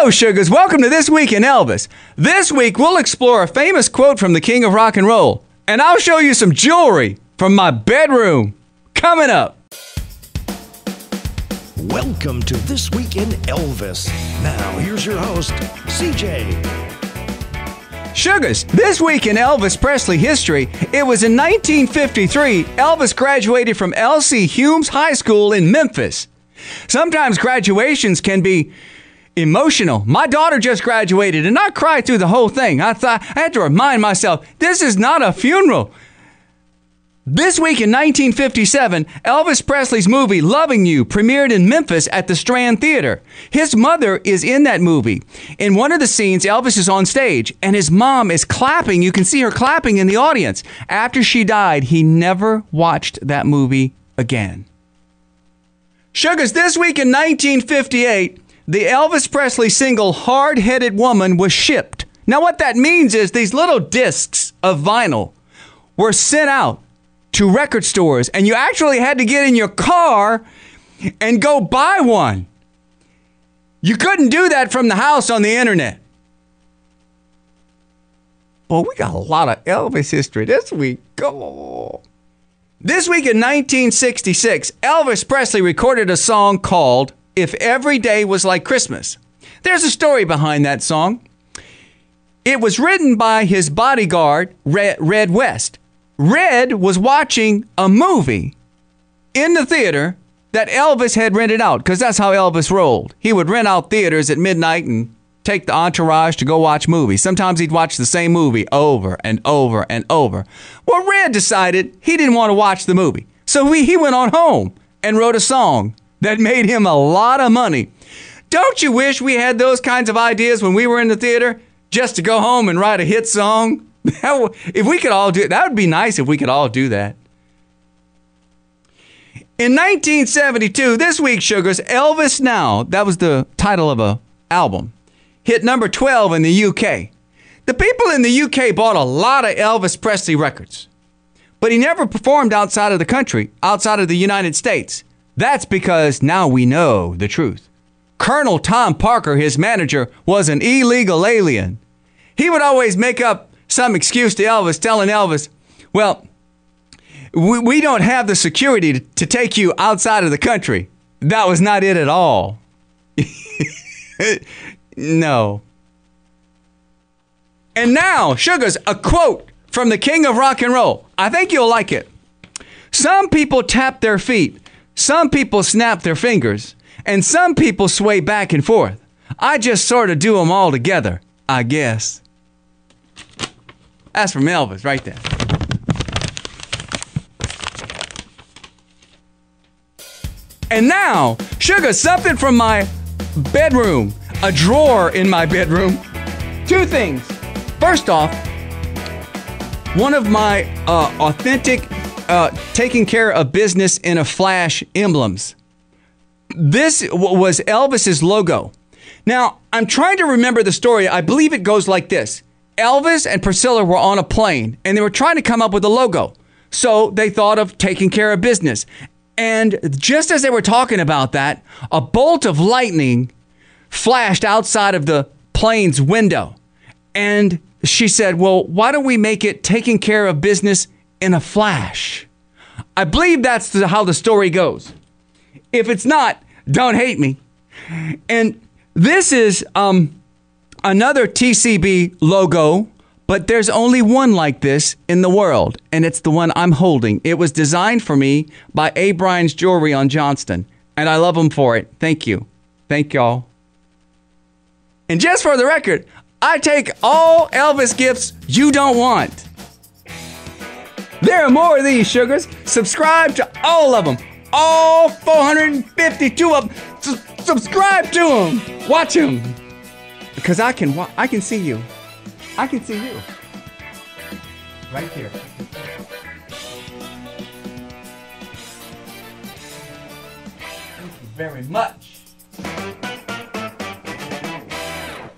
Hello, Sugars. Welcome to This Week in Elvis. This week, we'll explore a famous quote from the King of Rock and Roll, and I'll show you some jewelry from my bedroom. Coming up. Welcome to This Week in Elvis. Now, here's your host, CJ. Sugars, this week in Elvis Presley history, it was in 1953, Elvis graduated from L.C. Humes High School in Memphis. Sometimes graduations can be emotional. My daughter just graduated and I cried through the whole thing. I had to remind myself, this is not a funeral. This week in 1957, Elvis Presley's movie Loving You premiered in Memphis at the Strand Theater. His mother is in that movie. In one of the scenes, Elvis is on stage and his mom is clapping. You can see her clapping in the audience. After she died, he never watched that movie again. Sugars, this week in 1958, the Elvis Presley single Hard-Headed Woman was shipped. Now what that means is these little discs of vinyl were sent out to record stores, and you actually had to get in your car and go buy one. You couldn't do that from the house on the internet. Well, we got a lot of Elvis history this week. Go. This week in 1966, Elvis Presley recorded a song called If Every Day Was Like Christmas. There's a story behind that song. It was written by his bodyguard, Red West. Red was watching a movie in the theater that Elvis had rented out, because that's how Elvis rolled. He would rent out theaters at midnight and take the entourage to go watch movies. Sometimes he'd watch the same movie over and over and over. Well, Red decided he didn't want to watch the movie. So he went on home and wrote a song that made him a lot of money. Don't you wish we had those kinds of ideas when we were in the theater, just to go home and write a hit song? If we could all do it, that would be nice if we could all do that. In 1972, this week, Sugars, Elvis Now, that was the title of an album, hit number 12 in the UK. The people in the UK bought a lot of Elvis Presley records, but he never performed outside of the country, outside of the United States. That's because now we know the truth. Colonel Tom Parker, his manager, was an illegal alien. He would always make up some excuse to Elvis, telling Elvis, well, we don't have the security to take you outside of the country. That was not it at all. No. And now, Sugars, a quote from the King of Rock and Roll. I think you'll like it. Some people tap their feet. Some people snap their fingers. And some people sway back and forth. I just sort of do them all together, I guess. That's from Elvis right there. And now, Sugar, something from my bedroom, a drawer in my bedroom. Two things. First off, one of my authentic taking care of business in a flash emblems. This was Elvis's logo. Now, I'm trying to remember the story. I believe it goes like this. Elvis and Priscilla were on a plane, and they were trying to come up with a logo. So they thought of taking care of business. And just as they were talking about that, a bolt of lightning flashed outside of the plane's window. And she said, well, why don't we make it taking care of business in a flash? I believe that's how the story goes. If it's not, don't hate me. And this is another TCB logo, but there's only one like this in the world, and it's the one I'm holding. It was designed for me by A. Bryan's Jewelry on Johnston, and I love them for it. Thank you. Thank y'all. And just for the record, I take all Elvis gifts you don't want. There are more of these, Sugars. Subscribe to all of them. All 452 of them. Subscribe to them. Watch them. Because I can see you. I can see you. Right here. Thank you very much.